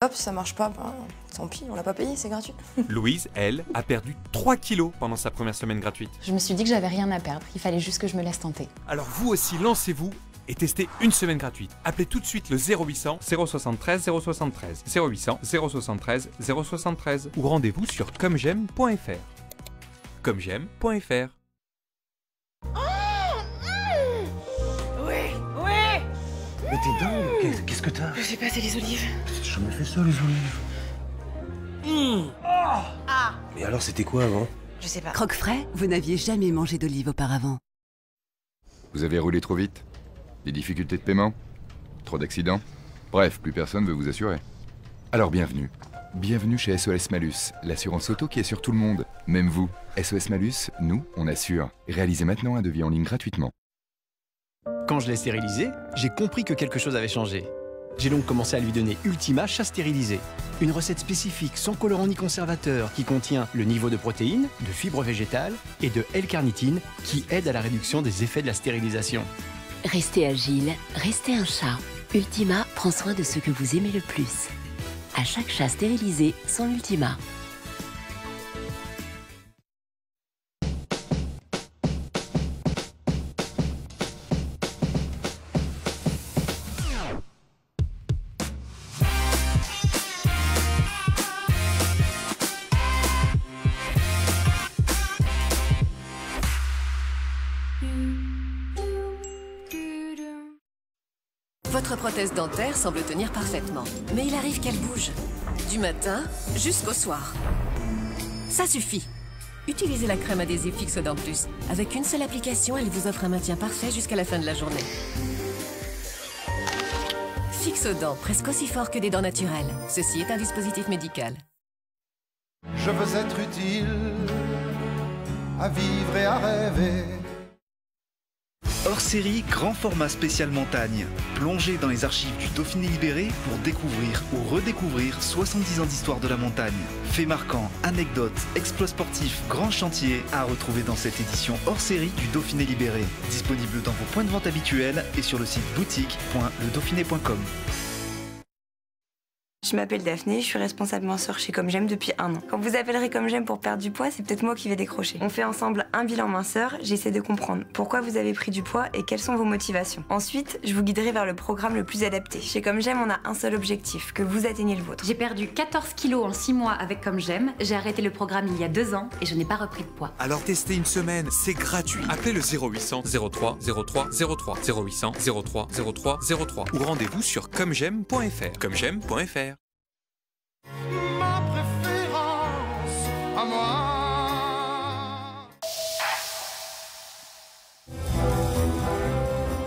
Hop, si ça marche pas, ben, tant pis, on l'a pas payé, c'est gratuit. Louise, elle, a perdu 3 kilos pendant sa première semaine gratuite. Je me suis dit que j'avais rien à perdre, il fallait juste que je me laisse tenter. Alors vous aussi, lancez-vous et testez une semaine gratuite. Appelez tout de suite le 0800 073 073 0800 073 073 ou rendez-vous sur commej'aime.fr. commej'aime.fr. Mais t'es dingue, qu'est-ce que t'as? Je sais pas, c'est les olives. J'ai jamais fait ça, les olives. Mais alors, c'était quoi avant? Je sais pas. Croque frais, vous n'aviez jamais mangé d'olive auparavant. Vous avez roulé trop vite? Des difficultés de paiement? Trop d'accidents? Bref, plus personne veut vous assurer. Alors bienvenue. Bienvenue chez SOS Malus, l'assurance auto qui est sur tout le monde, même vous. SOS Malus, nous, on assure. Réalisez maintenant un devis en ligne gratuitement. Quand je l'ai stérilisé, j'ai compris que quelque chose avait changé. J'ai donc commencé à lui donner Ultima Chasse Stérilisée, une recette spécifique sans colorant ni conservateur qui contient le niveau de protéines, de fibres végétales et de L-carnitine qui aide à la réduction des effets de la stérilisation. Restez agile, restez un chat. Ultima prend soin de ce que vous aimez le plus. À chaque chat stérilisé, son Ultima. Votre prothèse dentaire semble tenir parfaitement, mais il arrive qu'elle bouge. Du matin jusqu'au soir. Ça suffit. Utilisez la crème adhésive Fixodent Plus. Avec une seule application, elle vous offre un maintien parfait jusqu'à la fin de la journée. Fixodent, presque aussi fort que des dents naturelles. Ceci est un dispositif médical. Je veux être utile à vivre et à rêver. Hors série, grand format spécial montagne. Plongez dans les archives du Dauphiné libéré pour découvrir ou redécouvrir 70 ans d'histoire de la montagne. Faits marquants, anecdotes, exploits sportifs, grands chantiers à retrouver dans cette édition hors série du Dauphiné libéré. Disponible dans vos points de vente habituels et sur le site boutique.ledauphiné.com. Je m'appelle Daphné, je suis responsable minceur chez Comme J'aime depuis 1 an. Quand vous appellerez Comme J'aime pour perdre du poids, c'est peut-être moi qui vais décrocher. On fait ensemble un bilan minceur, j'essaie de comprendre pourquoi vous avez pris du poids et quelles sont vos motivations. Ensuite, je vous guiderai vers le programme le plus adapté. Chez Comme J'aime, on a un seul objectif, que vous atteigniez le vôtre. J'ai perdu 14 kilos en 6 mois avec Comme J'aime, j'ai arrêté le programme il y a 2 ans et je n'ai pas repris de poids. Alors testez une semaine, c'est gratuit. Appelez le 0800 03 03 03 0800 03 03 03 ou rendez-vous sur commej'aime.fr. commej'aime.fr. Ma préférence à moi.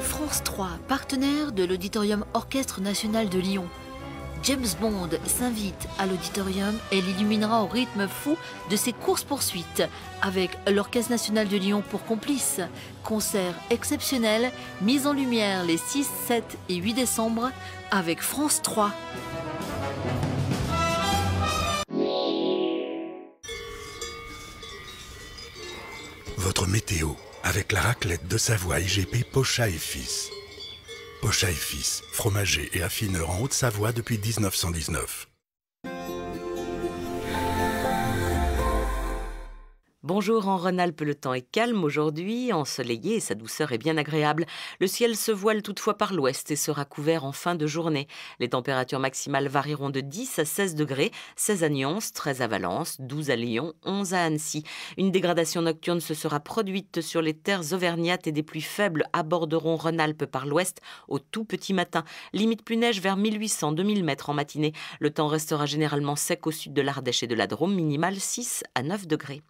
France 3, partenaire de l'Auditorium Orchestre National de Lyon. James Bond s'invite à l'auditorium et l'illuminera au rythme fou de ses courses-poursuites, avec l'Orchestre National de Lyon pour complice. Concert exceptionnel, mise en lumière les 6, 7 et 8 décembre avec France 3. Votre météo, avec la raclette de Savoie IGP Pochat et Fils. Pochat et Fils, fromager et affineur en Haute-Savoie depuis 1919. Bonjour, en Rhône-Alpes, le temps est calme aujourd'hui, ensoleillé et sa douceur est bien agréable. Le ciel se voile toutefois par l'ouest et sera couvert en fin de journée. Les températures maximales varieront de 10 à 16 degrés, 16 à Nyons, 13 à Valence, 12 à Lyon, 11 à Annecy. Une dégradation nocturne se sera produite sur les terres auvergnates et des pluies faibles aborderont Rhône-Alpes par l'ouest au tout petit matin. Limite plus neige vers 1800-2000 mètres en matinée. Le temps restera généralement sec au sud de l'Ardèche et de la Drôme, minimale 6 à 9 degrés.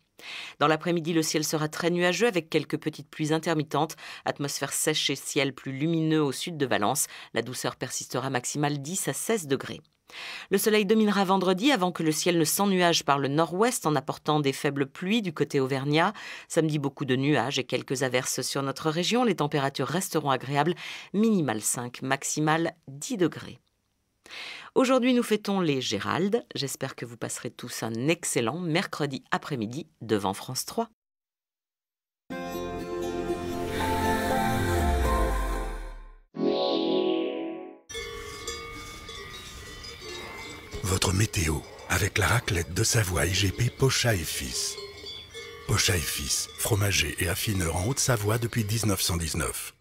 Dans l'après-midi, le ciel sera très nuageux avec quelques petites pluies intermittentes. Atmosphère sèche et ciel plus lumineux au sud de Valence. La douceur persistera maximale 10 à 16 degrés. Le soleil dominera vendredi avant que le ciel ne s'ennuage par le nord-ouest en apportant des faibles pluies du côté auvergnat. Samedi, beaucoup de nuages et quelques averses sur notre région. Les températures resteront agréables. Minimale 5, maximale 10 degrés. Aujourd'hui, nous fêtons les Géraldes. J'espère que vous passerez tous un excellent mercredi après-midi devant France 3. Votre météo, avec la raclette de Savoie IGP Pochat et Fils. Pochat et Fils, fromager et affineur en Haute-Savoie depuis 1919.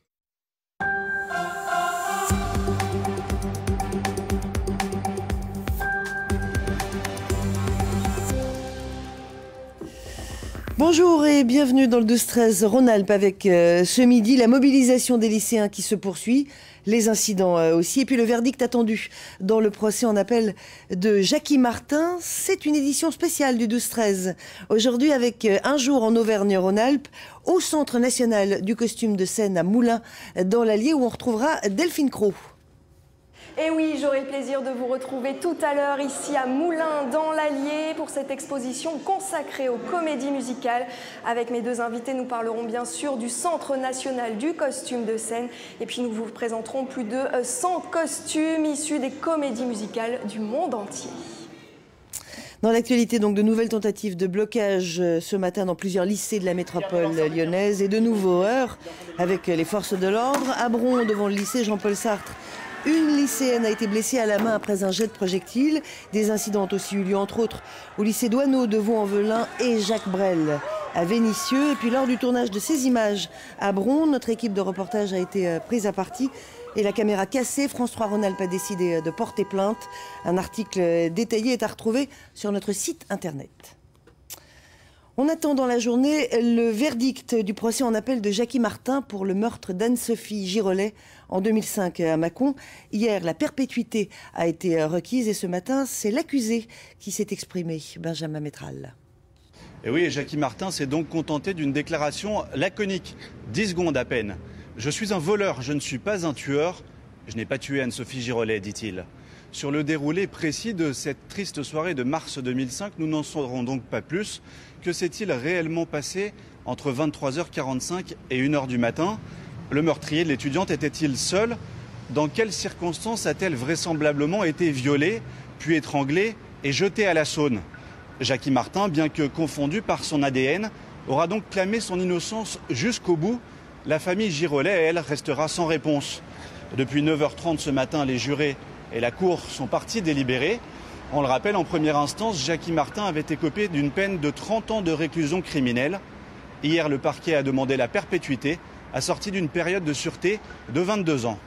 Bonjour et bienvenue dans le 12-13 Rhône-Alpes avec ce midi la mobilisation des lycéens qui se poursuit, les incidents aussi et puis le verdict attendu dans le procès en appel de Jackie Martin. C'est une édition spéciale du 12-13. Aujourd'hui avec un jour en Auvergne-Rhône-Alpes au Centre national du costume de scène à Moulins dans l'Allier où on retrouvera Delphine Cros. Et oui, j'aurai le plaisir de vous retrouver tout à l'heure ici à Moulins dans l'Allier pour cette exposition consacrée aux comédies musicales. Avec mes deux invités, nous parlerons bien sûr du Centre national du costume de scène et puis nous vous présenterons plus de 100 costumes issus des comédies musicales du monde entier. Dans l'actualité, donc, de nouvelles tentatives de blocage ce matin dans plusieurs lycées de la métropole lyonnaise et de nouveaux heurts avec les forces de l'ordre. À Bron, devant le lycée Jean-Paul Sartre, une lycéenne a été blessée à la main après un jet de projectile. Des incidents ont aussi eu lieu, entre autres, au lycée Douaneau de Vaux-en-Velin et Jacques Brel à Vénissieux. Et puis lors du tournage de ces images à Bron, notre équipe de reportage a été prise à partie et la caméra cassée. France 3 Rhône-Alpes a décidé de porter plainte. Un article détaillé est à retrouver sur notre site internet. On attend dans la journée le verdict du procès en appel de Jackie Martin pour le meurtre d'Anne-Sophie Girolet en 2005 à Mâcon. Hier, la perpétuité a été requise et ce matin, c'est l'accusé qui s'est exprimé, Benjamin Métral. Et oui, Jackie Martin s'est donc contenté d'une déclaration laconique, 10 secondes à peine. « Je suis un voleur, je ne suis pas un tueur. Je n'ai pas tué Anne-Sophie Girolet », dit-il. Sur le déroulé précis de cette triste soirée de mars 2005, nous n'en saurons donc pas plus. Que s'est-il réellement passé entre 23h45 et 1h du matin? Le meurtrier de l'étudiante était-il seul? Dans quelles circonstances a-t-elle vraisemblablement été violée, puis étranglée et jetée à la Saône? Jackie Martin, bien que confondu par son ADN, aura donc clamé son innocence jusqu'au bout. La famille Girolet, elle, restera sans réponse. Depuis 9h30 ce matin, les jurés et la Cour sont partis délibérer. On le rappelle, en première instance, Jackie Martin avait écopé d'une peine de 30 ans de réclusion criminelle. Hier, le parquet a demandé la perpétuité, assortie d'une période de sûreté de 22 ans.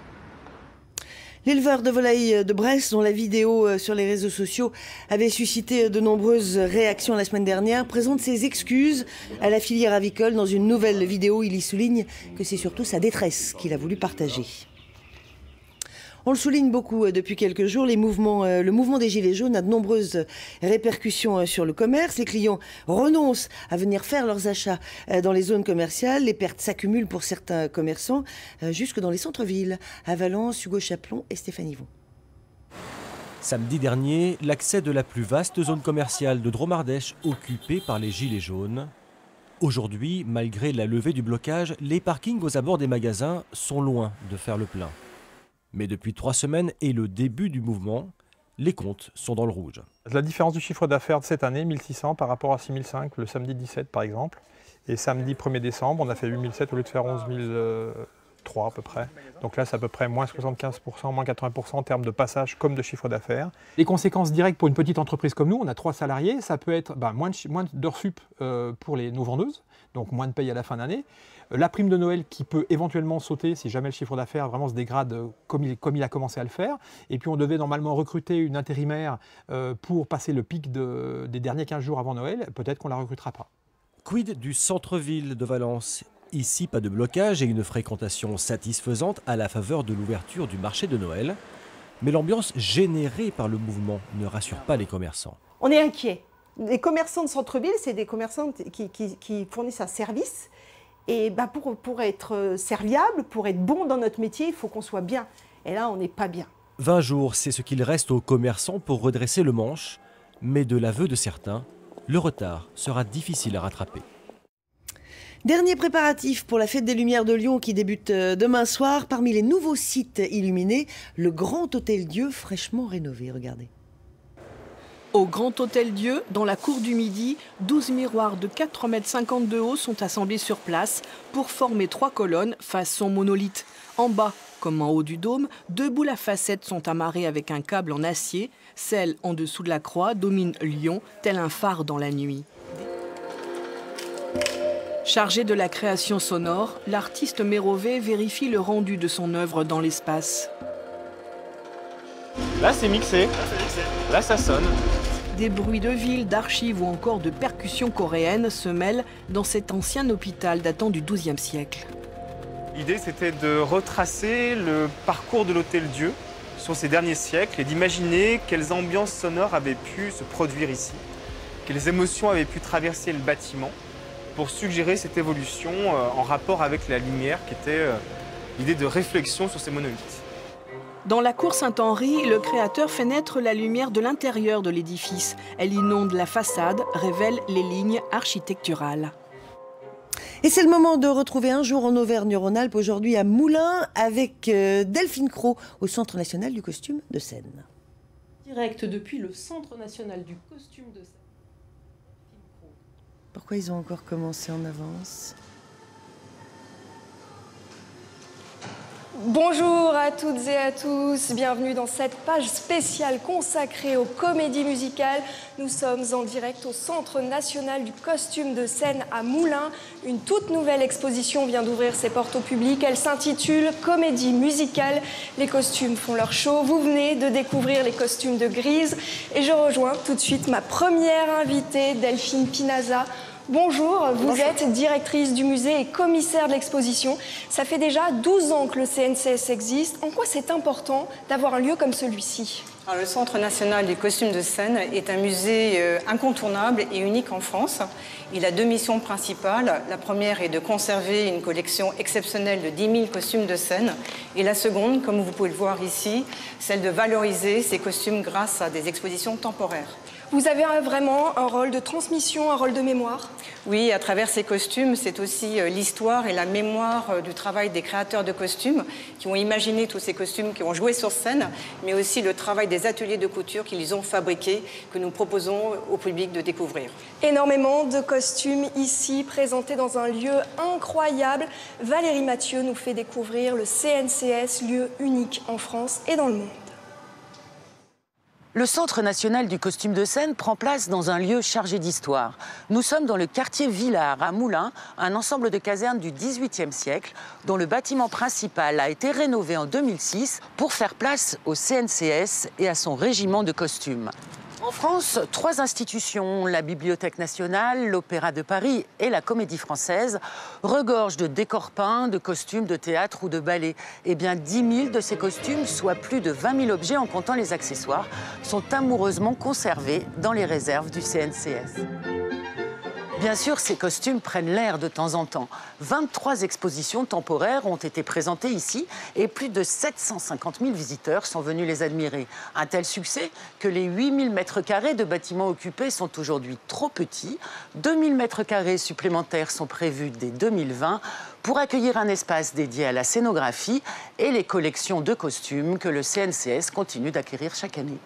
L'éleveur de volailles de Brest, dont la vidéo sur les réseaux sociaux avait suscité de nombreuses réactions la semaine dernière, présente ses excuses à la filière avicole. Dans une nouvelle vidéo, il y souligne que c'est surtout sa détresse qu'il a voulu partager. On le souligne beaucoup depuis quelques jours, le mouvement des Gilets jaunes a de nombreuses répercussions sur le commerce. Les clients renoncent à venir faire leurs achats dans les zones commerciales. Les pertes s'accumulent pour certains commerçants, jusque dans les centres-villes, à Valence, Hugo Chaplon et Stéphanie Vaux. Samedi dernier, l'accès de la plus vaste zone commerciale de Dromardèche occupée par les Gilets jaunes. Aujourd'hui, malgré la levée du blocage, les parkings aux abords des magasins sont loin de faire le plein. Mais depuis 3 semaines et le début du mouvement, les comptes sont dans le rouge. La différence du chiffre d'affaires de cette année, 1600 par rapport à 6005 le samedi 17 par exemple. Et samedi 1er décembre, on a fait 8007 au lieu de faire 11003 à peu près. Donc là, c'est à peu près moins 75%, moins 80% en termes de passage comme de chiffre d'affaires. Les conséquences directes pour une petite entreprise comme nous, on a 3 salariés, ça peut être moins d'heures sup pour nos vendeuses, donc moins de paye à la fin d'année. La prime de Noël qui peut éventuellement sauter si jamais le chiffre d'affaires vraiment se dégrade comme il a commencé à le faire. Et puis on devait normalement recruter une intérimaire pour passer le pic des derniers 15 jours avant Noël. Peut-être qu'on ne la recrutera pas. Quid du centre-ville de Valence? Ici, pas de blocage et une fréquentation satisfaisante à la faveur de l'ouverture du marché de Noël. Mais l'ambiance générée par le mouvement ne rassure pas les commerçants. On est inquiets. Les commerçants de centre-ville, c'est des commerçants qui fournissent un service. Et pour être serviable, pour être bon dans notre métier, il faut qu'on soit bien. Et là, on n'est pas bien. 20 jours, c'est ce qu'il reste aux commerçants pour redresser le manche. Mais de l'aveu de certains, le retard sera difficile à rattraper. Dernier préparatif pour la fête des Lumières de Lyon qui débute demain soir. Parmi les nouveaux sites illuminés, le Grand Hôtel Dieu fraîchement rénové. Regardez. Au Grand Hôtel Dieu, dans la cour du Midi, 12 miroirs de 4,50 m de haut sont assemblés sur place pour former 3 colonnes façon monolithe. En bas, Comme en haut du dôme, 2 boules à facettes sont amarrées avec un câble en acier. Celle en dessous de la croix domine Lyon, tel un phare dans la nuit. Chargé de la création sonore, l'artiste Mérové vérifie le rendu de son œuvre dans l'espace. Là, c'est mixé. Là, ça sonne. Des bruits de ville, d'archives ou encore de percussions coréennes se mêlent dans cet ancien hôpital datant du XIIe siècle. L'idée, c'était de retracer le parcours de l'Hôtel-Dieu sur ces derniers siècles et d'imaginer quelles ambiances sonores avaient pu se produire ici, quelles émotions avaient pu traverser le bâtiment pour suggérer cette évolution en rapport avec la lumière qui était l'idée de réflexion sur ces monolithes. Dans la cour Saint-Henri, le créateur fait naître la lumière de l'intérieur de l'édifice. Elle inonde la façade, révèle les lignes architecturales. Et c'est le moment de retrouver Un jour en Auvergne-Rhône-Alpes, aujourd'hui à Moulins, avec Delphine Cros, au Centre national du costume de scène. Direct depuis le Centre national du costume de scène. Pourquoi ils ont encore commencé en avance ? Bonjour à toutes et à tous, bienvenue dans cette page spéciale consacrée aux comédies musicales. Nous sommes en direct au Centre national du costume de scène à Moulins. Une toute nouvelle exposition vient d'ouvrir ses portes au public. Elle s'intitule Comédie musicale. Les costumes font leur show. Vous venez de découvrir les costumes de Grise. Et je rejoins tout de suite ma première invitée, Delphine Pinaza. Bonjour, vous êtes directrice du musée et commissaire de l'exposition. Ça fait déjà 12 ans que le CNCS existe. En quoi c'est important d'avoir un lieu comme celui-ci ? Alors, le Centre national du costume de scène est un musée incontournable et unique en France. Il a 2 missions principales. La première est de conserver une collection exceptionnelle de 10 000 costumes de scène. Et la seconde, comme vous pouvez le voir ici, celle de valoriser ces costumes grâce à des expositions temporaires. Vous avez vraiment un rôle de transmission, un rôle de mémoire ? Oui, à travers ces costumes, c'est aussi l'histoire et la mémoire du travail des créateurs de costumes qui ont imaginé tous ces costumes, qui ont joué sur scène, mais aussi le travail des ateliers de couture qu'ils les ont fabriqués, que nous proposons au public de découvrir. Énormément de costumes ici, présentés dans un lieu incroyable. Valérie Mathieu nous fait découvrir le CNCS, lieu unique en France et dans le monde. Le Centre national du costume de scène prend place dans un lieu chargé d'histoire. Nous sommes dans le quartier Villars, à Moulins, un ensemble de casernes du XVIIIe siècle, dont le bâtiment principal a été rénové en 2006 pour faire place au CNCS et à son régiment de costumes. En France, 3 institutions, la Bibliothèque nationale, l'Opéra de Paris et la Comédie Française, regorgent de décors peints, de costumes de théâtre ou de ballet. Eh bien, 10 000 de ces costumes, soit plus de 20 000 objets en comptant les accessoires, sont amoureusement conservés dans les réserves du CNCS. Bien sûr, ces costumes prennent l'air de temps en temps. 23 expositions temporaires ont été présentées ici et plus de 750 000 visiteurs sont venus les admirer. Un tel succès que les 8 000 mètres carrés de bâtiments occupés sont aujourd'hui trop petits. 2 000 mètres carrés supplémentaires sont prévus dès 2020 pour accueillir un espace dédié à la scénographie et les collections de costumes que le CNCS continue d'acquérir chaque année.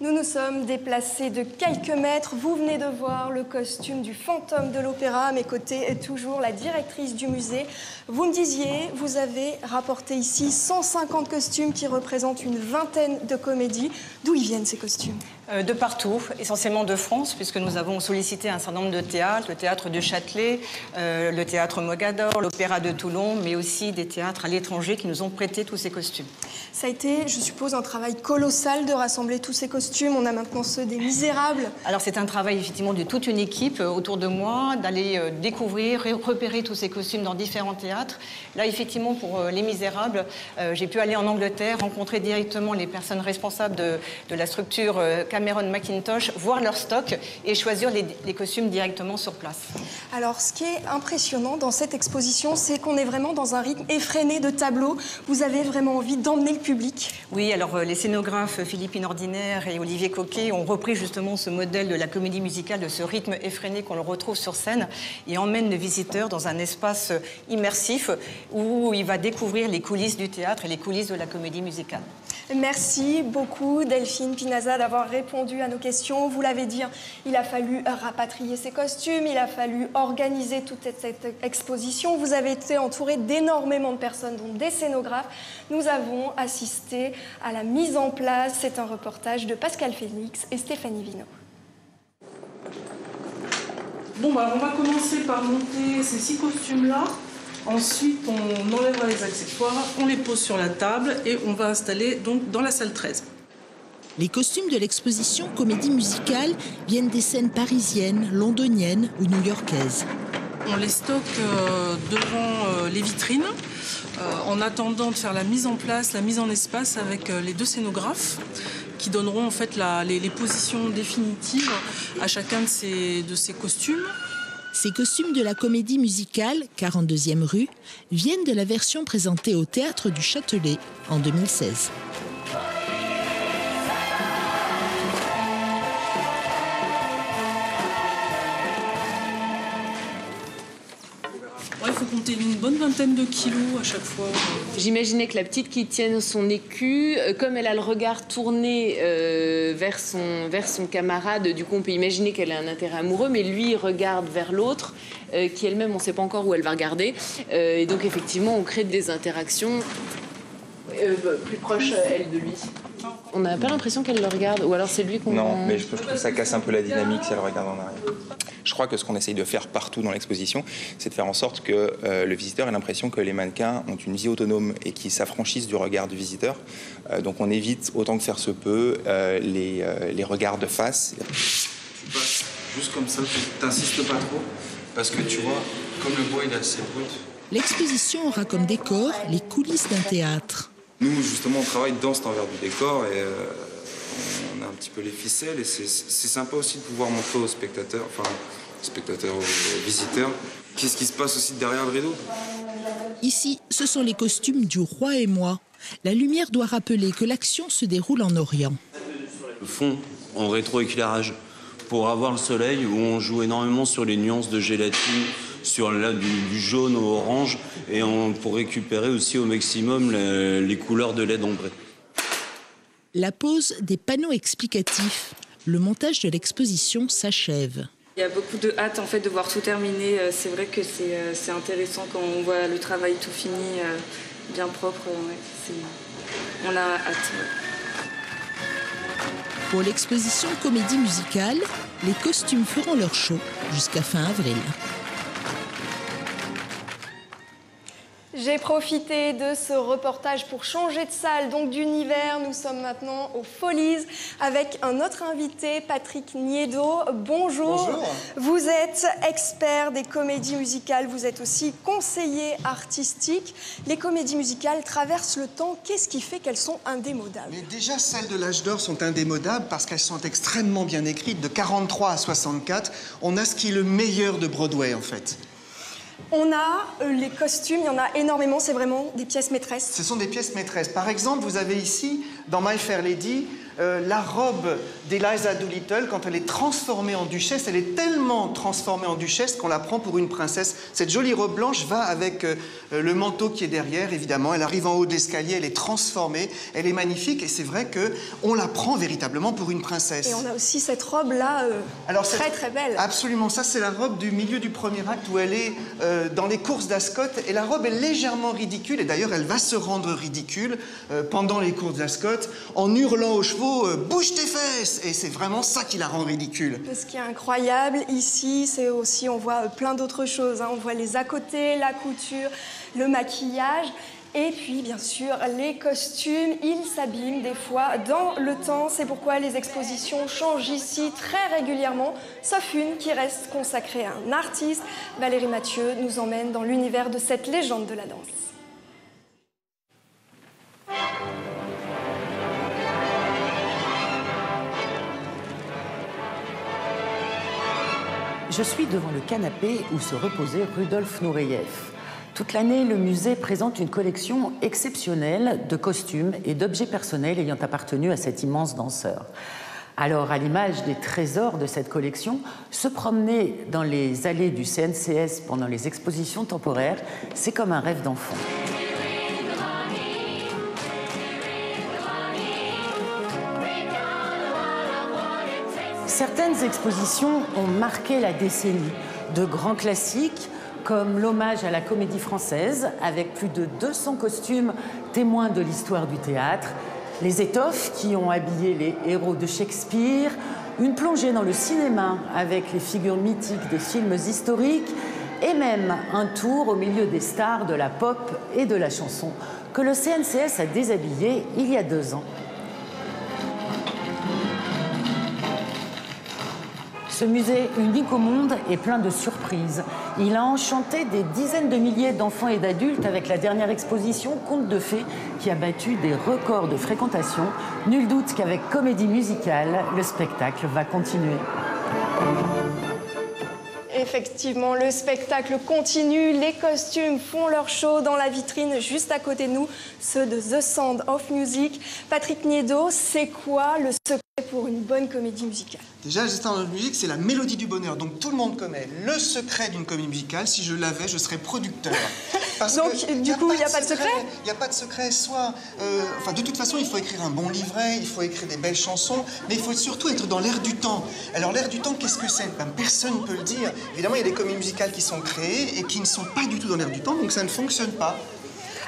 Nous nous sommes déplacés de quelques mètres. Vous venez de voir le costume du fantôme de l'opéra. À mes côtés est toujours la directrice du musée. Vous me disiez, vous avez rapporté ici 150 costumes qui représentent une vingtaine de comédies. D'où ils viennent ces costumes ? De partout, essentiellement de France, puisque nous avons sollicité un certain nombre de théâtres, le théâtre de Châtelet, le théâtre Mogador, l'opéra de Toulon, mais aussi des théâtres à l'étranger qui nous ont prêté tous ces costumes. Ça a été, je suppose, un travail colossal de rassembler tous ces costumes. On a maintenant ceux des Misérables. Alors c'est un travail effectivement de toute une équipe autour de moi, d'aller découvrir, repérer tous ces costumes dans différents théâtres. Là, effectivement, pour Les Misérables, j'ai pu aller en Angleterre, rencontrer directement les personnes responsables de la structure Cameron Mackintosh, voir leur stock et choisir les costumes directement sur place. Alors, ce qui est impressionnant dans cette exposition, c'est qu'on est vraiment dans un rythme effréné de tableaux. Vous avez vraiment envie d'emmener le public. Oui, alors les scénographes Philippine Ordinaire et Olivier Coquet ont repris justement ce modèle de la comédie musicale, de ce rythme effréné qu'on le retrouve sur scène et emmènent le visiteur dans un espace immersif où il va découvrir les coulisses du théâtre et les coulisses de la comédie musicale. Merci beaucoup Delphine Pinaza d'avoir répondu à nos questions. Vous l'avez dit, il a fallu rapatrier ces costumes, il a fallu organiser toute cette exposition. Vous avez été entouré d'énormément de personnes, dont des scénographes. Nous avons assisté à la mise en place. C'est un reportage de Pascal Félix et Stéphanie Vino. Bon, bah, on va commencer par monter ces 6 costumes-là. Ensuite, on enlèvera les accessoires, on les pose sur la table et on va installer donc dans la salle 13. Les costumes de l'exposition Comédie musicale viennent des scènes parisiennes, londoniennes ou new-yorkaises. On les stocke devant les vitrines en attendant de faire la mise en place, la mise en espace avec les 2 scénographes qui donneront en fait les positions définitives à chacun de ces costumes. Ces costumes de la comédie musicale, 42e rue, viennent de la version présentée au Théâtre du Châtelet en 2016. Il faut compter une bonne vingtaine de kilos à chaque fois. J'imaginais que la petite qui tienne son écu, comme elle a le regard tourné vers son camarade, du coup on peut imaginer qu'elle a un intérêt amoureux, mais lui il regarde vers l'autre, qui elle-même on ne sait pas encore où elle va regarder. Et donc effectivement on crée des interactions plus proches elle de lui. On n'a pas l'impression qu'elle le regarde, ou alors c'est lui qu'on... Non, mais je trouve que ça casse un peu la dynamique si elle regarde en arrière. Je crois que ce qu'on essaye de faire partout dans l'exposition, c'est de faire en sorte que le visiteur ait l'impression que les mannequins ont une vie autonome et qu'ils s'affranchissent du regard du visiteur. Donc on évite autant que faire se peut les regards de face. Tu passes juste comme ça, tu n'insistes pas trop, parce que tu vois, comme le bois il est assez brut. L'exposition aura comme décor les coulisses d'un théâtre. Nous, justement, on travaille dans cet envers du décor et on a un petit peu les ficelles et c'est sympa aussi de pouvoir montrer aux spectateurs, aux visiteurs, qu'est-ce qui se passe aussi derrière le rideau. Ici, ce sont les costumes du Roi et moi. La lumière doit rappeler que l'action se déroule en Orient. Le fond en rétroéclairage pour avoir le soleil où on joue énormément sur les nuances de gélatine, sur du jaune au orange et pour récupérer aussi au maximum les couleurs de LED ombré. La pose des panneaux explicatifs. Le montage de l'exposition s'achève. Il y a beaucoup de hâte en fait de voir tout terminer. C'est vrai que c'est intéressant quand on voit le travail tout fini, bien propre. On a hâte. Ouais. Pour l'exposition Comédie musicale, les costumes feront leur show jusqu'à fin avril. J'ai profité de ce reportage pour changer de salle, donc d'univers. Nous sommes maintenant aux Folies avec un autre invité, Patrick Niedo. Bonjour. Bonjour. Vous êtes expert des comédies musicales, vous êtes aussi conseiller artistique. Les comédies musicales traversent le temps. Qu'est-ce qui fait qu'elles sont indémodables? Mais déjà, celles de l'âge d'or sont indémodables parce qu'elles sont extrêmement bien écrites. De 43 à 64, on a ce qui est le meilleur de Broadway, en fait. On a les costumes, il y en a énormément, c'est vraiment des pièces maîtresses. Ce sont des pièces maîtresses. Par exemple, vous avez ici, dans My Fair Lady, la robe d'Eliza Doolittle, quand elle est transformée en duchesse, elle est tellement transformée en duchesse qu'on la prend pour une princesse. Cette jolie robe blanche va avec le manteau qui est derrière, évidemment. Elle arrive en haut de l'escalier, elle est transformée, elle est magnifique, et c'est vrai qu'on la prend véritablement pour une princesse. Et on a aussi cette robe-là, très très belle. Absolument, ça c'est la robe du milieu du premier acte où elle est dans les courses d'Ascot, et la robe est légèrement ridicule, et d'ailleurs elle va se rendre ridicule pendant les courses d'Ascot, en hurlant aux chevaux bouge tes fesses, et c'est vraiment ça qui la rend ridicule. Ce qui est incroyable ici, c'est aussi, on voit plein d'autres choses, hein. On voit les à côté, la couture, le maquillage, et puis bien sûr les costumes, ils s'abîment des fois dans le temps. C'est pourquoi les expositions changent ici très régulièrement, sauf une qui reste consacrée à un artiste. Valérie Mathieu nous emmène dans l'univers de cette légende de la danse. Je suis devant le canapé où se reposait Rudolf Nureyev. Toute l'année, le musée présente une collection exceptionnelle de costumes et d'objets personnels ayant appartenu à cet immense danseur. Alors, à l'image des trésors de cette collection, se promener dans les allées du CNCS pendant les expositions temporaires, c'est comme un rêve d'enfant. Certaines expositions ont marqué la décennie. De grands classiques, comme l'hommage à la Comédie Française, avec plus de 200 costumes témoins de l'histoire du théâtre, les étoffes qui ont habillé les héros de Shakespeare, une plongée dans le cinéma avec les figures mythiques des films historiques, et même un tour au milieu des stars de la pop et de la chanson, que le CNCS a déshabillé il y a 2 ans. Ce musée unique au monde est plein de surprises. Il a enchanté des dizaines de milliers d'enfants et d'adultes avec la dernière exposition Contes de fées qui a battu des records de fréquentation. Nul doute qu'avec Comédie Musicale, le spectacle va continuer. Effectivement, le spectacle continue, les costumes font leur show dans la vitrine juste à côté de nous, ceux de The Sound of Music. Patrick Niedo, c'est quoi le secret pour une bonne comédie musicale? Déjà, The Sound of Music, c'est la mélodie du bonheur, donc tout le monde connaît. Le secret d'une comédie musicale, si je l'avais, je serais producteur. Donc, du coup, il n'y a pas de secret? Il n'y a pas de secret, enfin, de toute façon, il faut écrire un bon livret, il faut écrire des belles chansons, mais il faut surtout être dans l'air du temps. Alors, l'air du temps, qu'est-ce que c'est? Personne ne peut le dire. Évidemment, il y a des comédies musicales qui sont créées et qui ne sont pas du tout dans l'air du temps, donc ça ne fonctionne pas.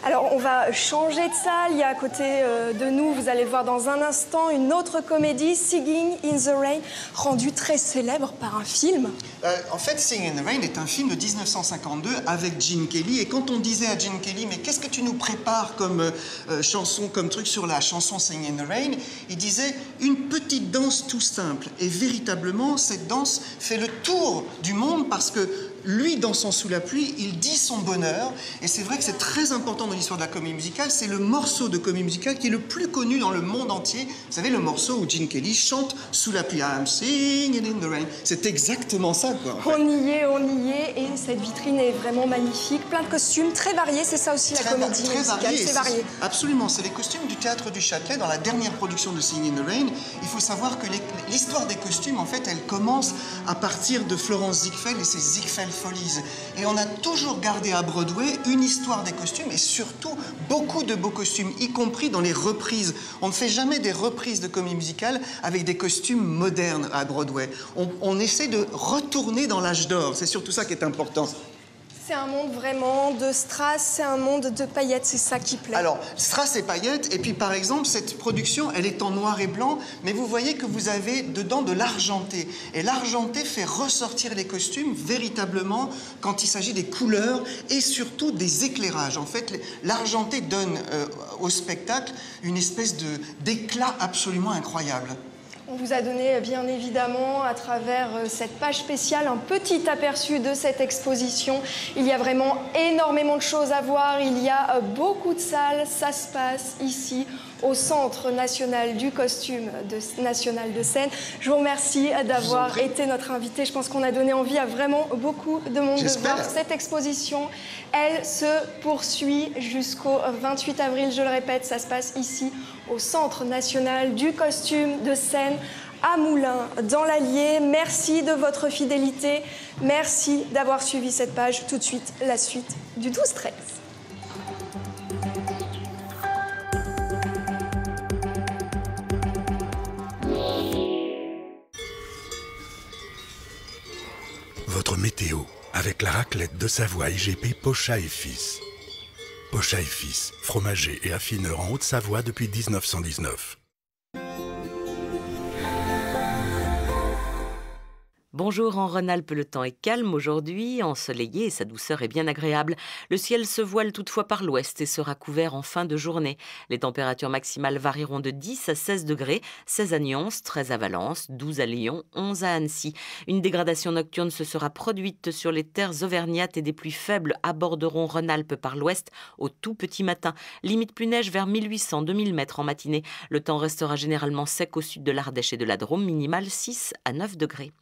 Alors, on va changer de salle. Il y a à côté de nous, vous allez voir dans un instant, une autre comédie, Singing in the Rain, rendue très célèbre par un film. En fait, Singing in the Rain est un film de 1952 avec Gene Kelly. Et quand on disait à Gene Kelly, mais qu'est-ce que tu nous prépares comme chanson, comme truc sur la chanson Singing in the Rain, il disait une petite danse tout simple. Et véritablement, cette danse fait le tour du monde parce que lui, dansant sous la pluie, il dit son bonheur. Et c'est vrai que c'est très important dans l'histoire de la comédie musicale. C'est le morceau de comédie musicale qui est le plus connu dans le monde entier. Vous savez, le morceau où Gene Kelly chante sous la pluie. I'm singing in the rain. C'est exactement ça, quoi. En fait. On y est. Et cette vitrine est vraiment magnifique. Plein de costumes très variés. C'est ça aussi la comédie musicale. C'est varié. Absolument. C'est les costumes du Théâtre du Châtelet dans la dernière production de Singing in the Rain. Il faut savoir que l'histoire des costumes, en fait, elle commence à partir de Florence Ziegfeld et ses Ziegfeld Follies. Et on a toujours gardé à Broadway une histoire des costumes et surtout beaucoup de beaux costumes, y compris dans les reprises. On ne fait jamais des reprises de comédie musicale avec des costumes modernes à Broadway. On essaie de retourner dans l'âge d'or. C'est surtout ça qui est important. C'est un monde vraiment de strass, c'est un monde de paillettes, c'est ça qui plaît. Alors, strass et paillettes, et puis par exemple, cette production, elle est en noir et blanc, mais vous voyez que vous avez dedans de l'argenté. Et l'argenté fait ressortir les costumes véritablement quand il s'agit des couleurs et surtout des éclairages. En fait, l'argenté donne au spectacle une espèce d'éclat absolument incroyable. On vous a donné bien évidemment à travers cette page spéciale un petit aperçu de cette exposition. Il y a vraiment énormément de choses à voir, il y a beaucoup de salles, ça se passe ici au Centre national du costume national de scène. Je vous remercie d'avoir été notre invité. Je pense qu'on a donné envie à vraiment beaucoup de monde de voir cette exposition. Elle se poursuit jusqu'au 28 avril, je le répète, ça se passe ici au Centre national du costume de scène à Moulins, dans l'Allier. Merci de votre fidélité. Merci d'avoir suivi cette page. Tout de suite, la suite du 12-13. Votre météo, avec la raclette de Savoie IGP Pochat et Fils. Pochat et Fils, fromager et affineur en Haute-Savoie depuis 1919. Bonjour, en Rhône-Alpes, le temps est calme aujourd'hui, ensoleillé et sa douceur est bien agréable. Le ciel se voile toutefois par l'ouest et sera couvert en fin de journée. Les températures maximales varieront de 10 à 16 degrés, 16 à Nyons, 13 à Valence, 12 à Lyon, 11 à Annecy. Une dégradation nocturne se sera produite sur les terres auvergnates et des pluies faibles aborderont Rhône-Alpes par l'ouest au tout petit matin. Limite plus neige vers 1800-2000 mètres en matinée. Le temps restera généralement sec au sud de l'Ardèche et de la Drôme, minimale 6 à 9 degrés.